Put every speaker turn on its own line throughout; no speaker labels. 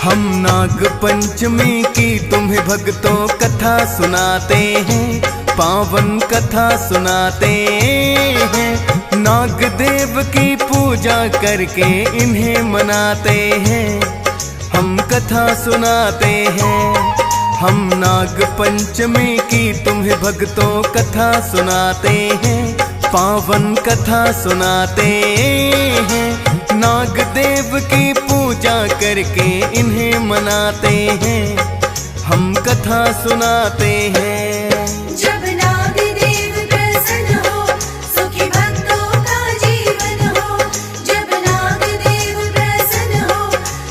हम नाग पंचमी की तुम्हें भक्तों कथा सुनाते हैं, पावन कथा सुनाते हैं। नाग देव की पूजा करके इन्हें मनाते हैं, हम कथा सुनाते हैं। हम नाग पंचमी की तुम्हें भक्तों कथा सुनाते हैं, पावन कथा सुनाते हैं। नाग देव की पूजा करके इन्हें मनाते हैं, हम कथा सुनाते हैं।
जब नाग देव प्रसन्न हो, सुखी भक्तों का जीवन हो। जब नाग देव प्रसन्न हो,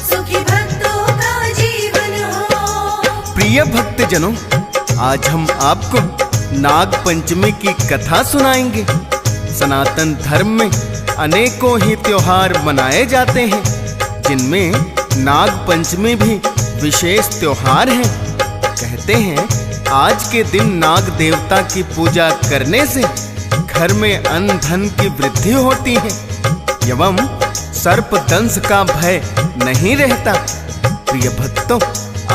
सुखी भक्तों का जीवन हो।
प्रिय भक्तजनों, आज हम आपको नाग पंचमी की कथा सुनाएंगे। सनातन धर्म में अनेकों ही त्योहार मनाए जाते हैं, जिनमें नाग पंचमी भी विशेष त्योहार है। कहते हैं आज के दिन नाग देवता की पूजा करने से घर में अन्न धन की वृद्धि होती है एवं सर्प दंश का भय नहीं रहता। प्रिय भक्तों,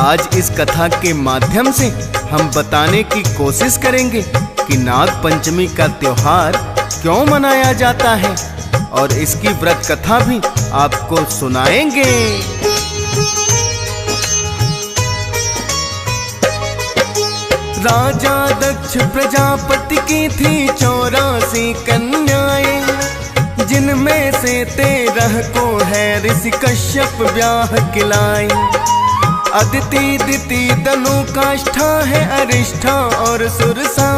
आज इस कथा के माध्यम से हम बताने की कोशिश करेंगे कि नाग पंचमी का त्योहार क्यों मनाया जाता है और इसकी व्रत कथा भी आपको सुनाएंगे। राजा दक्ष प्रजापति की थी 84 कन्याएं, जिनमें से 13 को है ऋषि कश्यप ब्याह खिलाई। अदिति दिति तनु काष्ठा है अरिष्ठा और सुरसा,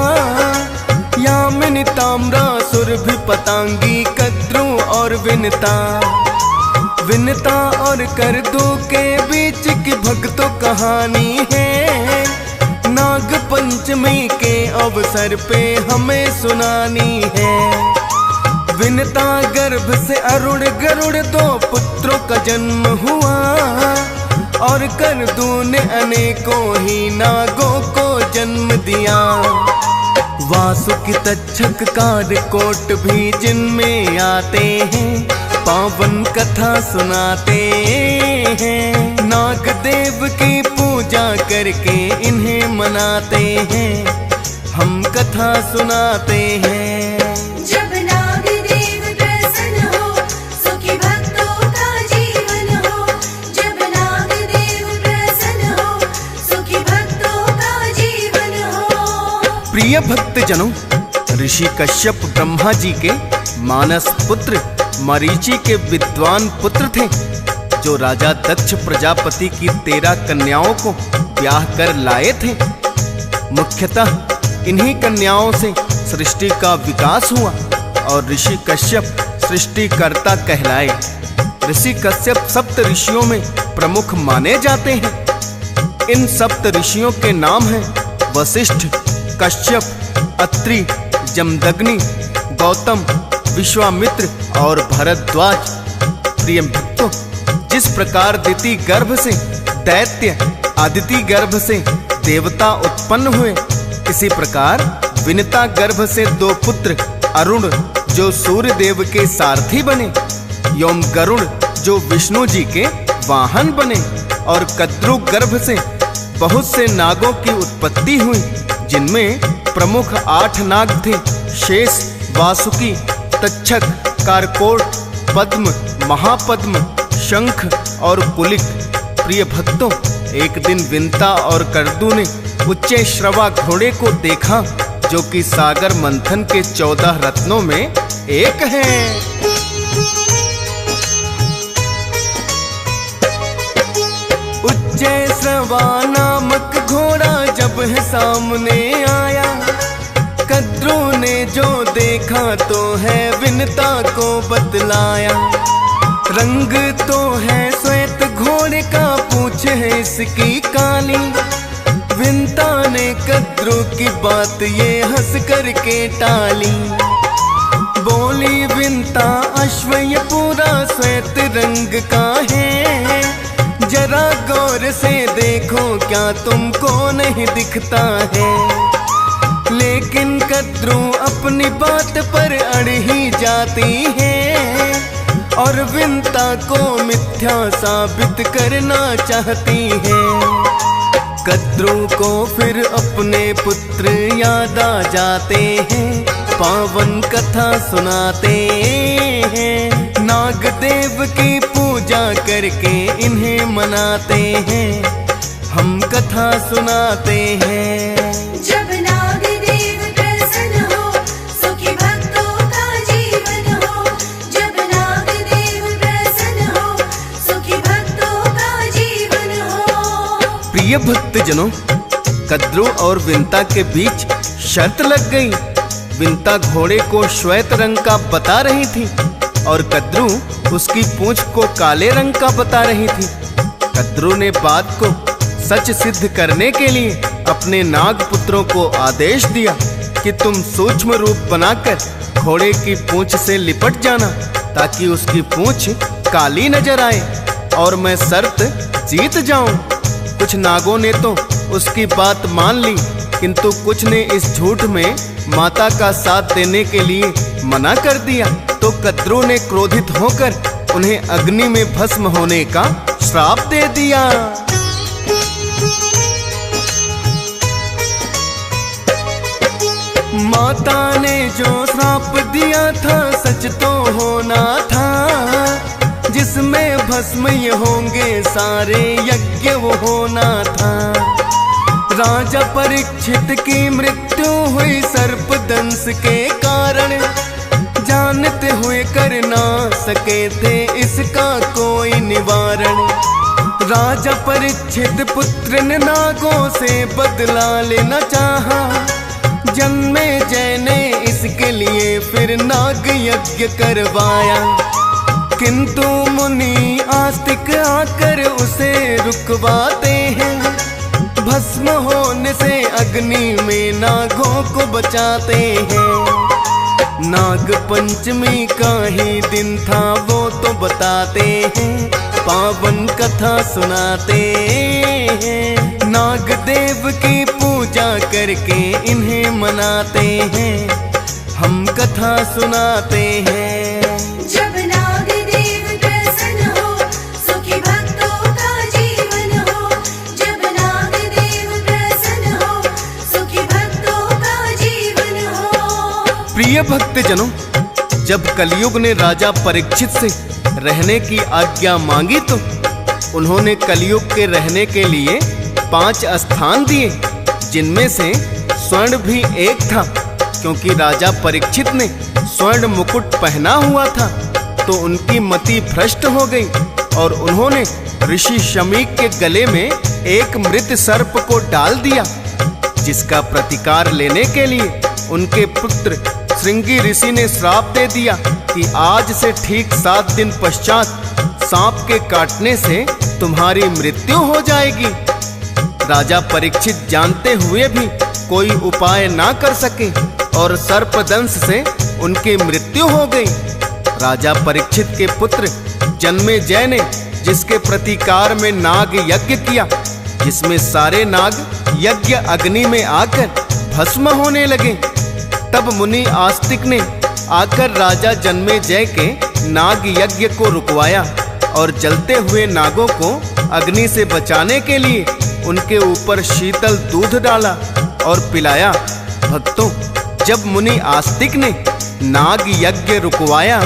यामिनी ताम्रा सुरभि पतांगी कद्रू और विनता। विनता और करदू के बीच की भक्तों कहानी है, नाग पंचमी के अवसर पे हमें सुनानी है। विनता गर्भ से अरुण गरुड़ 2 पुत्रों का जन्म हुआ, और करदू ने अनेकों ही नागों को जन्म दिया। वासुकी तक्षक कालकोट भी जिनमें आते हैं, पावन कथा सुनाते हैं। नाग देव की पूजा करके इन्हें मनाते हैं, हम कथा सुनाते हैं।
जब नाग देव प्रसन्न हो, सुखी भक्तों का जीवन हो। जब नाग देव प्रसन्न हो, सुखी भक्तों का जीवन हो।
प्रिय भक्तजनों, ऋषि कश्यप ब्रह्मा जी के मानस पुत्र मरीचि के विद्वान पुत्र थे, जो राजा दक्ष प्रजापति की 13 कन्याओं को ब्याह कर लाए थे। मुख्यतः इन्हीं कन्याओं से सृष्टि का विकास हुआ और ऋषि कश्यप सृष्टिकर्ता कहलाए। ऋषि कश्यप सप्त ऋषियों में प्रमुख माने जाते हैं। इन सप्त ऋषियों के नाम हैं वशिष्ठ, कश्यप, अत्रि, जमदग्नि, गौतम, विश्वामित्र और भरद्वाज। प्रिय भक्तों, जिस प्रकार दिति गर्भ से दैत्य, आदिति गर्भ से देवता उत्पन्न हुए, इसी प्रकार विनता गर्भ से 2 पुत्र अरुण जो सूर्य देव के सारथी बने, एवं गरुड़ जो विष्णु जी के वाहन बने, और कद्रू गर्भ से बहुत से नागों की उत्पत्ति हुई, जिनमें प्रमुख 8 नाग थे: शेष, वासुकी, तक्षक, कारकोट, पद्म, महापद्म, शंख और कुलिक। प्रिय भक्तों, एक दिन विनता और करदू ने उच्चे श्रवा घोड़े को देखा, जो कि सागर मंथन के 14 रत्नों में एक है। उच्चे श्रवा नामक घोड़ा जब है सामने आया, कद्रू ने जो देखा तो है विनता को बतलाया। रंग तो है श्वेत घोड़े का, पूंछ है इसकी काली। विनता ने कद्रू की बात ये हंस करके टाली। बोली विनता, अश्व ये पूरा श्वेत रंग का है, जरा गौर से देखो क्या तुमको नहीं दिखता है। लेकिन कद्रू अपनी बात पर अड़ ही जाती है, और विंता को मिथ्या साबित करना चाहती हैं। कद्रू को फिर अपने पुत्र याद आ जाते हैं, पावन कथा सुनाते हैं। नागदेव की पूजा करके इन्हें मनाते हैं, हम कथा सुनाते हैं।
जब नाग देव प्रसन्न हो, सुखी भक्तों का जीवन हो। जब नाग देव प्रसन्न हो, सुखी भक्तों का जीवन हो।
प्रिय भक्तजनों, कद्रू और विंता के बीच शर्त लग गई। विंता घोड़े को श्वेत रंग का बता रही थी और कद्रू उसकी पूंछ को काले रंग का बता रही थी। कद्रू ने बात को सच सिद्ध करने के लिए अपने नाग पुत्रों को आदेश दिया कि तुम सूक्ष्म रूप बनाकर घोड़े की पूंछ से लिपट जाना, ताकि उसकी पूंछ काली नजर आए और मैं शर्त जीत जाऊं। कुछ नागों ने तो उसकी बात मान ली, किंतु कुछ ने इस झूठ में माता का साथ देने के लिए मना कर दिया। तो कद्रू ने क्रोधित होकर उन्हें अग्नि में भस्म होने का श्राप दे दिया। माता ने जो श्राप दिया था सच तो होना था, जिसमें भस्म ये होंगे सारे यज्ञ वो होना था। राजा परीक्षित की मृत्यु हुई सर्प दंश के कारण, जानते हुए कर ना सके थे इसका कोई निवारण। राजा परीक्षित पुत्र ने नागों से बदला लेना चाहा, जन्मे जय ने इसके लिए फिर नाग यज्ञ करवाया। किंतु मुनि आस्तिक आकर उसे रुकवाते हैं, भस्म होने से अग्नि में नागों को बचाते हैं। नाग पंचमी का ही दिन था वो तो बताते हैं, पावन कथा सुनाते हैं। नाग देव की पूजा करके इन्हें मनाते हैं, हम कथा सुनाते हैं।
जब नाग देव प्रसन्न हो, सुखी भक्तों का जीवन हो। जब नाग देव प्रसन्न हो, सुखी भक्तों का जीवन हो।
प्रिय भक्तजनों, जब कलयुग ने राजा परीक्षित से रहने की आज्ञा मांगी तो उन्होंने कलयुग के रहने के लिए 5 स्थान दिए, जिनमें से स्वर्ण भी एक था, क्योंकि राजा परीक्षित ने स्वर्ण मुकुट पहना हुआ था तो उनकी मति भ्रष्ट हो गई और उन्होंने ऋषि शमीक के गले में एक मृत सर्प को डाल दिया, जिसका प्रतिकार लेने के लिए उनके पुत्र श्रृंगी ऋषि ने श्राप दे दिया कि आज से ठीक 7 दिन पश्चात सांप के काटने से तुम्हारी मृत्यु हो जाएगी। राजा परीक्षित जानते हुए भी कोई उपाय ना कर सके और सर्पदंश से उनकी मृत्यु हो गई। राजा परीक्षित के पुत्र जन्मेजय ने जिसके प्रतिकार में नाग यज्ञ किया, जिसमें सारे नाग यज्ञ अग्नि में आकर भस्म होने लगे, तब मुनि आस्तिक ने आकर राजा जन्मेजय के नाग यज्ञ को रुकवाया और जलते हुए नागों को अग्नि से बचाने के लिए उनके ऊपर शीतल दूध डाला और पिलाया। भक्तों, जब मुनि आस्तिक ने नाग यज्ञ रुकवाया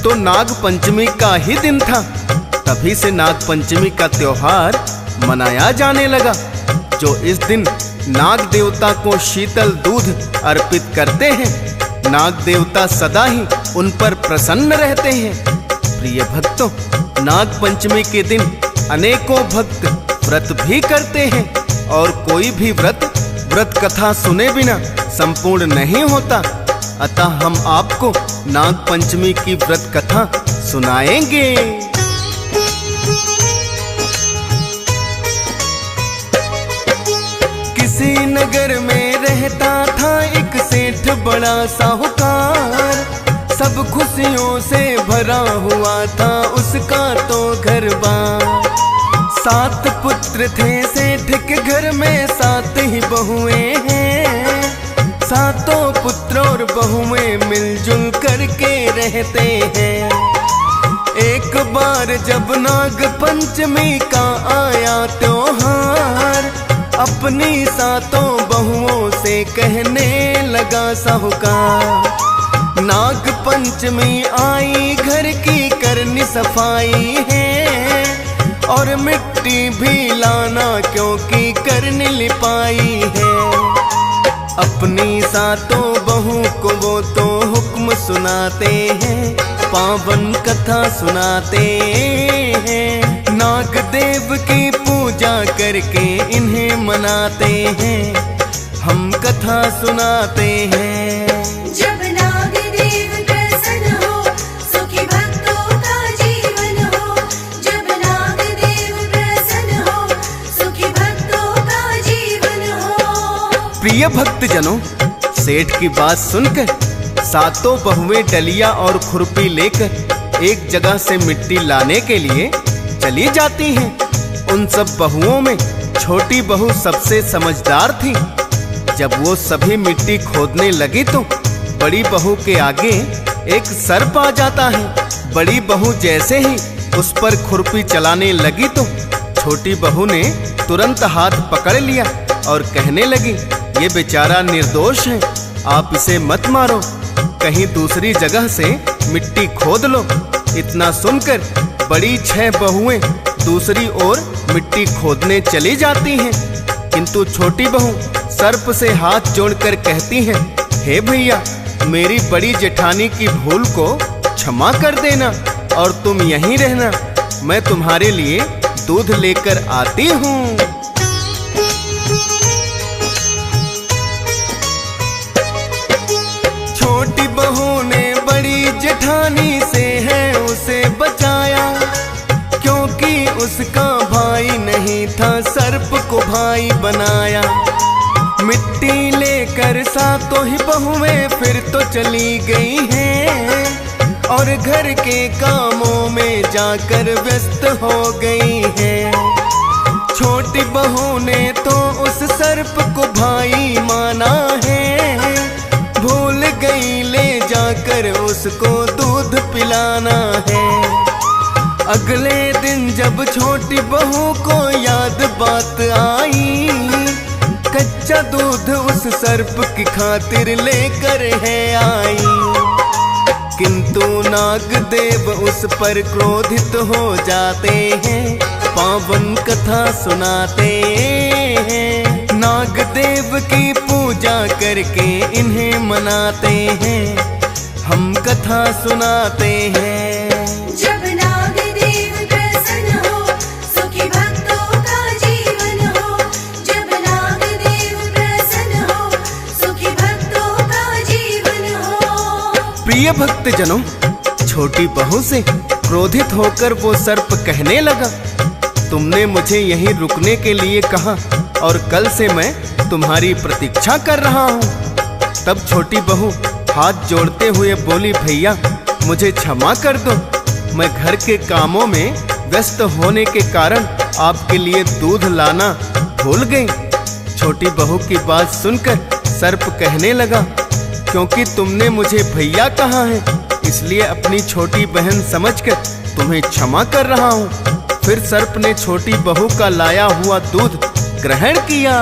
तो नाग पंचमी का ही दिन था। तभी से नाग पंचमी का त्योहार मनाया जाने लगा, जो इस दिन नाग देवता को शीतल दूध अर्पित करते हैं। नाग देवता सदा ही उन पर प्रसन्न रहते हैं। प्रिय भक्तों, नाग पंचमी के दिन अनेकों भक्त व्रत भी करते हैं और कोई भी व्रत कथा सुने बिना संपूर्ण नहीं होता। अतः हम आपको नाग पंचमी की व्रत कथा सुनाएंगे। किसी नगर में रहता था एक सेठ बड़ा साहूकार, सब खुशियों से भरा हुआ था उसका तो घर बार। 7 पुत्र थे सेठ के घर में, 7 ही बहुएं हैं। 7 पुत्र और बहुएं मिलजुल करके रहते हैं। एक बार जब नाग पंचमी का आया त्योहार, अपनी सातों बहुओं से कहने लगा साहूकार। नाग पंचमी आई घर की करनी सफाई है, और मिट्टी भी लाना क्योंकि करनी लिपाई है। अपनी सातों बहू को वो तो हुक्म सुनाते हैं, पावन कथा सुनाते हैं। नाग देव की पूजा करके इन्हें मनाते हैं, हम कथा सुनाते हैं।
जब नाग देव प्रसन्न हो, सुखी भक्तों का जीवन हो। जब नाग देव प्रसन्न हो, सुखी भक्तों का जीवन हो।
प्रिय भक्तजनों, सेठ की बात सुनकर सातों बहुएं डलिया और खुरपी लेकर एक जगह से मिट्टी लाने के लिए चली जाती हैं। उन सब बहुओं में छोटी बहू सबसे समझदार थी। जब वो सभी मिट्टी खोदने लगी तो बड़ी बहू के आगे एक सर्प आ जाता है। बड़ी बहू जैसे ही उस पर खुरपी चलाने लगी तो छोटी बहू ने तुरंत हाथ पकड़ लिया और कहने लगी, ये बेचारा निर्दोष है, आप इसे मत मारो, कहीं दूसरी जगह से मिट्टी खोद लो। इतना सुनकर बड़ी 6 बहुएं दूसरी ओर मिट्टी खोदने चली जाती हैं, किंतु छोटी बहू सर्प से हाथ जोड़कर कहती है, हे भैया, मेरी बड़ी जेठानी की भूल को क्षमा कर देना और तुम यहीं रहना, मैं तुम्हारे लिए दूध लेकर आती हूँ। छोटी बहू ने बड़ी जेठानी से है उसे बचाया, क्योंकि उसका भाई नहीं था सर्प को भाई बनाया। मिट्टी लेकर सातों ही बहुएं फिर तो चली गई हैं, और घर के कामों में जाकर व्यस्त हो गई हैं। छोटी बहू ने तो उस सर्प को भाई माना है, भूल गई ले जाकर उसको दूध पिलाना है। अगले दिन जब छोटी बहू को याद बात आई, कच्चा दूध उस सर्प की खातिर लेकर है आई। किंतु नाग देव उस पर क्रोधित हो जाते हैं, पावन कथा सुनाते हैं। नाग देव की पूजा करके इन्हें मनाते हैं, हम कथा सुनाते हैं।
जब नाग देव प्रसन्न हो, सुखी भक्तों का जीवन हो। जब नाग देव प्रसन्न हो, सुखी भक्तों का जीवन हो।
प्रिय भक्तजनों, छोटी बहू से क्रोधित होकर वो सर्प कहने लगा, तुमने मुझे यहीं रुकने के लिए कहा और कल से मैं तुम्हारी प्रतीक्षा कर रहा हूँ। तब छोटी बहू हाथ जोड़ते हुए बोली, भैया मुझे क्षमा कर दो, मैं घर के कामों में व्यस्त होने के कारण आपके लिए दूध लाना भूल गई। छोटी बहू की बात सुनकर सर्प कहने लगा, क्योंकि तुमने मुझे भैया कहा है, इसलिए अपनी छोटी बहन समझकर तुम्हें क्षमा कर रहा हूँ। फिर सर्प ने छोटी बहू का लाया हुआ दूध ग्रहण किया।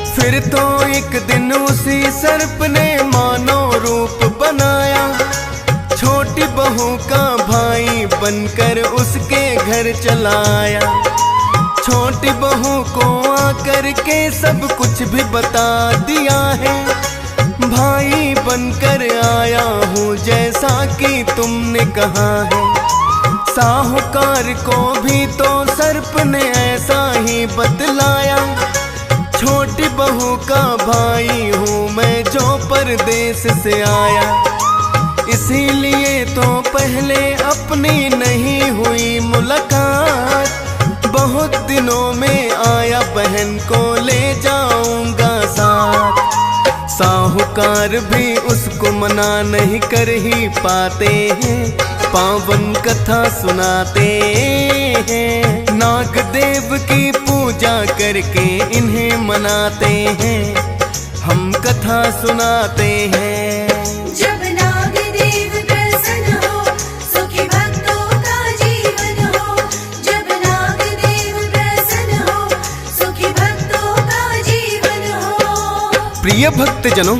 फिर तो एक दिन उसी सर्प ने मानव रूप बनाया, छोटी बहू का भाई बनकर उसके घर चलाया। छोटी बहू को आकर के सब कुछ भी बता दिया है, भाई बनकर आया हूँ जैसा कि तुमने कहा है। साहूकार को भी तो सर्प ने ऐसा ही बतलाया, छोटी बहू का भाई हूँ मैं जो परदेश से आया। इसीलिए तो पहले अपनी नहीं हुई मुलाकात, बहुत दिनों में आया बहन को ले जाऊंगा साथ। साहूकार भी उसको मना नहीं कर ही पाते हैं, पावन कथा सुनाते हैं। नाग देव की पूजा करके इन्हें मनाते हैं, हम कथा सुनाते हैं।
जब नाग देव प्रसन्न हो, सुखी भक्तों का जीवन हो। जब नाग देव प्रसन्न हो, सुखी भक्तों का जीवन हो।
प्रिय भक्तजनों,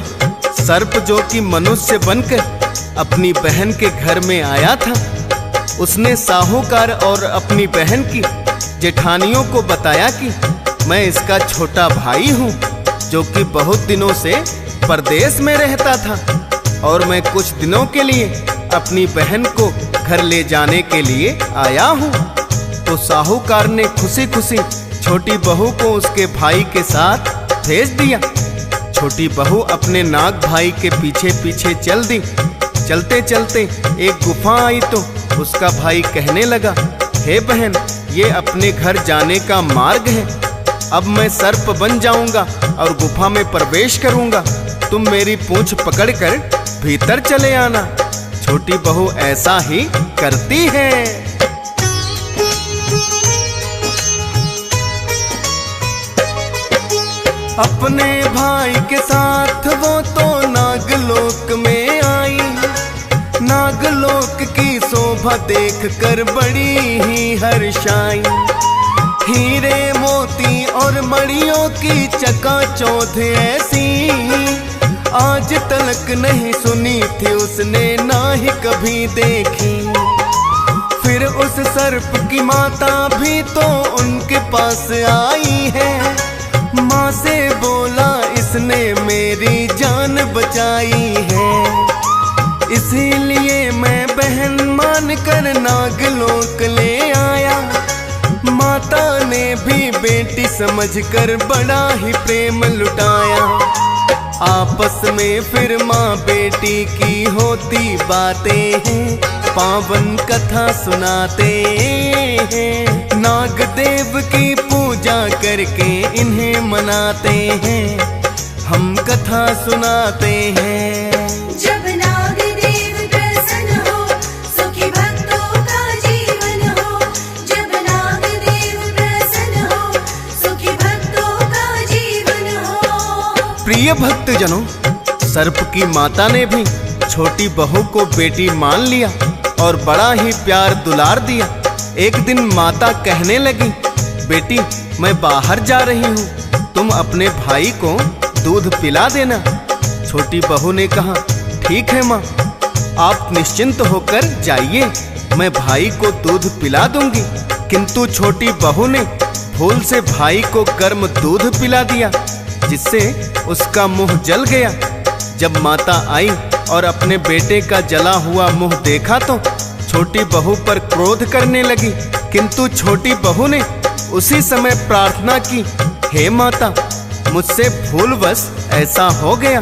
सर्प जो कि मनुष्य बनकर अपनी बहन के घर में आया था, उसने साहूकार और अपनी बहन की जेठानियों को बताया कि मैं इसका छोटा भाई हूँ, जो कि बहुत दिनों से परदेश में रहता था और मैं कुछ दिनों के लिए अपनी बहन को घर ले जाने के लिए आया हूँ। तो साहूकार ने खुशी खुशी छोटी बहू को उसके भाई के साथ भेज दिया। छोटी बहू अपने नाग भाई के पीछे पीछे चल दी। चलते चलते एक गुफा आई तो उसका भाई कहने लगा, हे बहन, ये अपने घर जाने का मार्ग है। अब मैं सर्प बन जाऊंगा और गुफा में प्रवेश करूंगा। तुम मेरी पूंछ पकड़कर भीतर चले आना। छोटी बहू ऐसा ही करती है। अपने भाई के साथ वो तो नागलोक में आई। नागलोक की शोभा देखकर बड़ी ही हर्षाई। हीरे मोती और मणियों की चकाचौंध ऐसी आज तलक नहीं सुनी थी उसने, ना ही कभी देखी। फिर उस सर्प की माता भी तो उनके पास आई है। माँ से बोला, इसने मेरी जान बचाई है, इसीलिए मैं बहन मानकर नागलोक ले आया। माता ने भी बेटी समझकर बड़ा ही प्रेम लुटाया। आपस में फिर माँ बेटी की होती बातें हैं, पावन कथा सुनाते हैं। नाग देव की पूजा करके इन्हें मनाते हैं, हम कथा सुनाते हैं।
जब नाग देव प्रसन्न हो, सुखी भक्तों का जीवन हो। जब नाग देव प्रसन्न हो, सुखी भक्तों का जीवन हो।
प्रिय भक्तजनों, सर्प की माता ने भी छोटी बहू को बेटी मान लिया और बड़ा ही प्यार दुलार दिया। एक दिन माता कहने लगी, बेटी, मैं बाहर जा रही हूँ, तुम अपने भाई को दूध पिला देना। छोटी बहू ने कहा, ठीक है माँ, आप निश्चिंत होकर जाइए, मैं भाई को दूध पिला दूंगी। किंतु छोटी बहू ने भूल से भाई को गर्म दूध पिला दिया, जिससे उसका मुंह जल गया। जब माता आई और अपने बेटे का जला हुआ मुंह देखा तो छोटी बहू पर क्रोध करने लगी। किंतु छोटी बहू ने उसी समय प्रार्थना की, हे माता, मुझसे भूलवश ऐसा हो गया।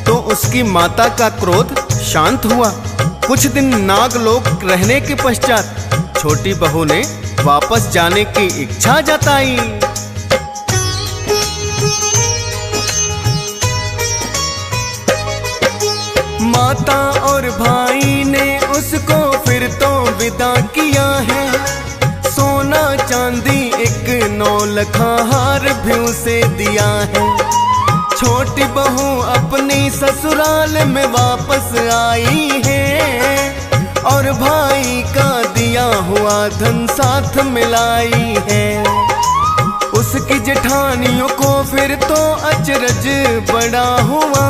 तो उसकी माता का क्रोध शांत हुआ। कुछ दिन नागलोक रहने के पश्चात छोटी बहू ने वापस जाने की इच्छा जताई। माता और भाई ने उसको फिर तो विदा किया है। सोना चांदी 1,9,00,000 हार भी उसे दिया है। छोटी बहू अपनी ससुराल में वापस आई है और भाई का दिया हुआ धन साथ मिलाई है। उसकी जेठानियों को फिर तो अचरज बड़ा हुआ।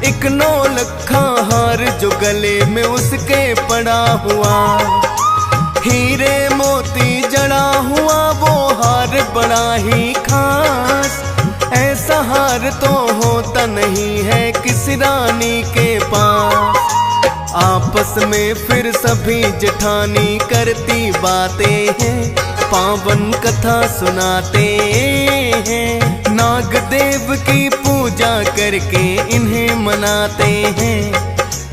1,9,00,000 हार जो गले में उसके पड़ा हुआ। हीरे मोती जड़ा हुआ वो हार बड़ा ही खास। ऐसा हार तो होता नहीं है किसी रानी के पास। आपस में फिर सभी जेठानी करती बातें हैं, पावन कथा सुनाते हैं। नाग देव की पूजा करके इन्हें मनाते हैं,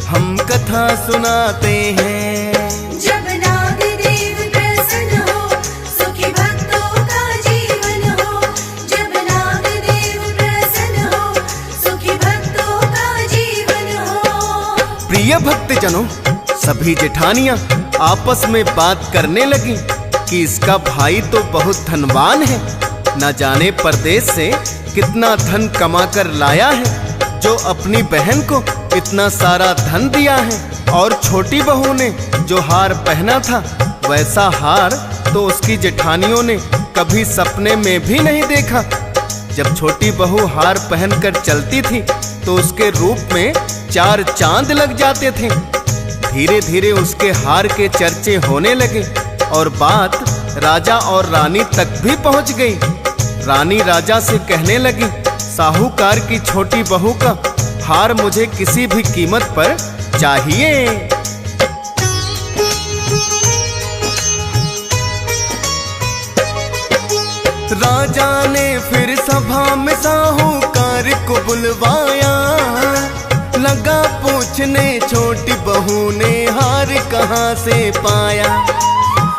हम कथा सुनाते हैं।
जब नाग देव प्रसन्न हो, सुखी भक्तों का जीवन हो। जब नाग देव प्रसन्न हो, सुखी भक्तों का जीवन हो।
प्रिय भक्तजनों, सभी जेठानियां आपस में बात करने लगी कि इसका भाई तो बहुत धनवान है, न जाने परदेश से कितना धन कमा कर लाया है, जो अपनी बहन को इतना सारा धन दिया है। और छोटी बहू ने जो हार पहना था, वैसा हार तो उसकी जेठानियों ने कभी सपने में भी नहीं देखा। जब छोटी बहू हार पहनकर चलती थी तो उसके रूप में 4 चांद लग जाते थे। धीरे धीरे उसके हार के चर्चे होने लगे और बात राजा और रानी तक भी पहुंच गई। रानी राजा से कहने लगी, साहूकार की छोटी बहू का हार मुझे किसी भी कीमत पर चाहिए। राजा ने फिर सभा में साहूकार को बुलवाया, लगा पूछने छोटी बहू ने हार कहाँ से पाया।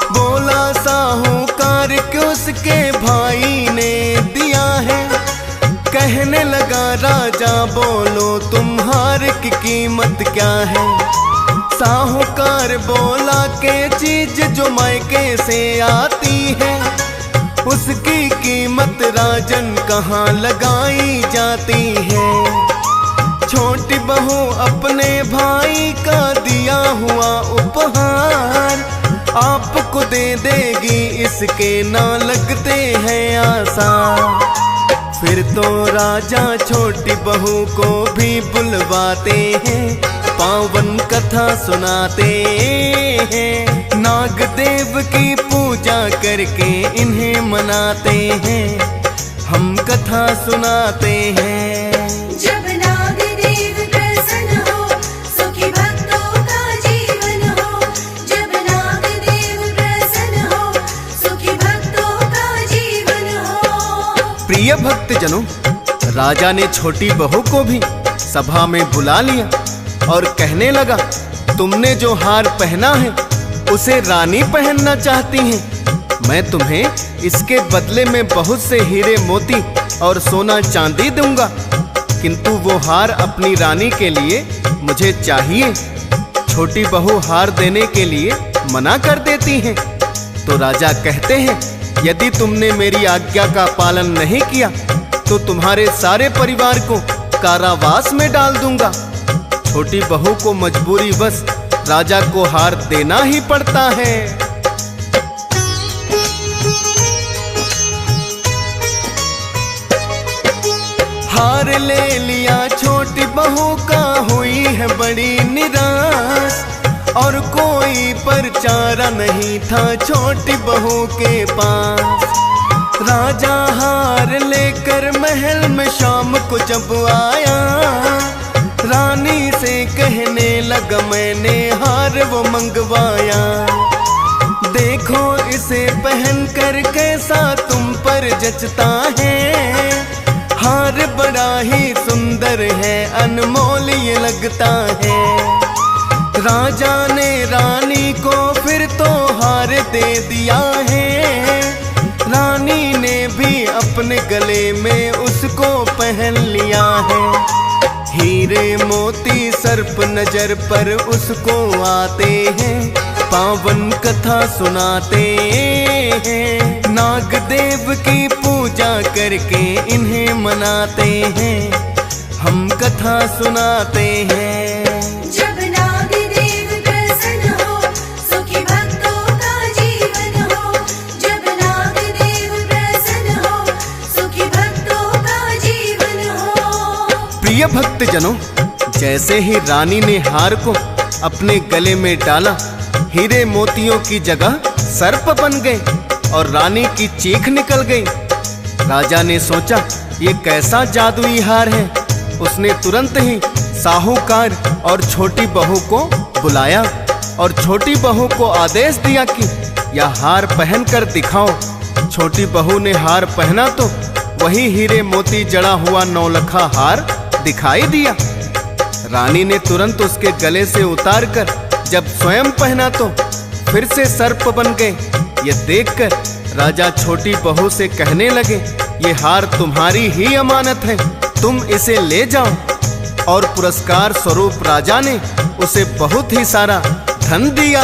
बोला साहूकार कि उसके भाई ने दिया है। कहने लगा राजा, बोलो तुम हार की कीमत क्या है। साहूकार बोला के चीज जो मायके से आती है, उसकी कीमत राजन कहाँ लगाई जाती है। छोटी बहू अपने भाई का दिया हुआ उपहार आपको दे देगी, इसके ना लगते हैं आसान। फिर तो राजा छोटी बहू को भी बुलवाते हैं, पावन कथा सुनाते हैं। नागदेव की पूजा करके इन्हें मनाते हैं, हम कथा सुनाते हैं।
जब नागदेव प्रसन्न हो, सुखी भक्तों का जीवन हो। जब नागदेव प्रसन्न हो, सुखी भक्तों का जीवन हो।
प्रिय भक्तजनों, राजा ने छोटी बहू को भी सभा में बुला लिया और कहने लगा, तुमने जो हार पहना है उसे रानी पहनना चाहती हैं। मैं तुम्हें इसके बदले में बहुत से हीरे मोती और सोना चांदी दूंगा, किंतु वो हार अपनी रानी के लिए मुझे चाहिए। छोटी बहू हार देने के लिए मना कर देती हैं। तो राजा कहते हैं, यदि तुमने मेरी आज्ञा का पालन नहीं किया तो तुम्हारे सारे परिवार को कारावास में डाल दूंगा। छोटी बहू को मजबूरीवश राजा को हार देना ही पड़ता है। हार ले लिया छोटी बहू का, हुई है बड़ी निराश। और कोई परचारा नहीं था छोटी बहू के पास। राजा हार लेकर महल में शाम को जब आया, रानी से कहने लगा, मैंने हार वो मंगवाया। देखो इसे पहन कर कैसा तुम पर जचता है। हार बड़ा ही सुंदर है, अनमोल ये लगता है। राजा ने रानी को फिर तो हार दे दिया है। रानी ने भी अपने गले में उसको पहन लिया है। हीरे मोती सर्प नजर पर उसको आते हैं, पावन कथा सुनाते हैं। नागदेव की पूजा करके इन्हें मनाते हैं, हम कथा सुनाते हैं।
जब नागदेव प्रसन्न हो, सुखी भक्तों का जीवन हो। जब नागदेव प्रसन्न हो, सुखी भक्तों का जीवन हो।
प्रिय भक्तजनों, जैसे ही रानी ने हार को अपने गले में डाला, हीरे मोतियों की जगह सर्प बन गए और रानी की चीख निकल गई। राजा ने सोचा, ये कैसा जादुई हार है। उसने तुरंत ही साहूकार और छोटी बहू को बुलाया और छोटी बहू को आदेश दिया कि यह हार पहन कर दिखाओ। छोटी बहू ने हार पहना तो वही हीरे मोती जड़ा हुआ नौलखा हार दिखाई दिया। रानी ने तुरंत उसके गले से उतार कर जब स्वयं पहना तो फिर से सर्प बन गए। ये देखकर राजा छोटी बहू से कहने लगे, ये हार तुम्हारी ही अमानत है, तुम इसे ले जाओ। और पुरस्कार स्वरूप राजा ने उसे बहुत ही सारा धन दिया।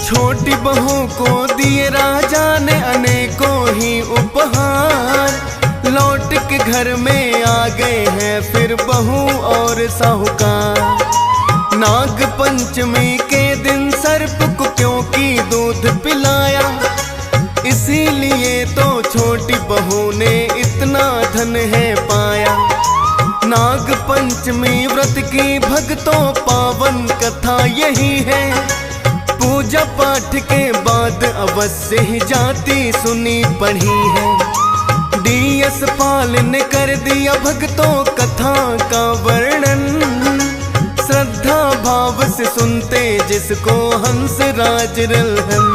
छोटी बहू को दिए राजा ने अनेकों ही उपहार। लौट के घर में आ गए हैं फिर बहू और साहूकार। नाग पंचमी के दिन सर्प को क्योंकि दूध पिलाया, इसीलिए तो छोटी बहू ने इतना धन है पाया। नाग पंचमी व्रत की भक्तों पावन कथा यही है। पूजा पाठ के बाद अवश्य ही जाती सुनी पढ़ी है। DS पाल ने कर दिया भक्तों कथा का वर्णन। श्रद्धा भाव से सुनते जिसको हंस राज रल्हन।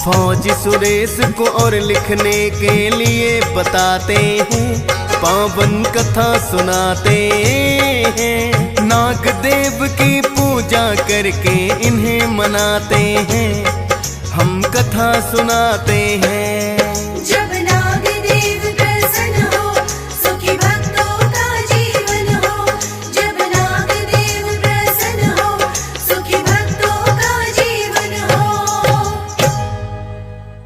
फौजी सुरेश को और लिखने के लिए बताते हैं, पावन कथा सुनाते हैं। नाग देव की पूजा करके इन्हें मनाते हैं, हम कथा सुनाते हैं।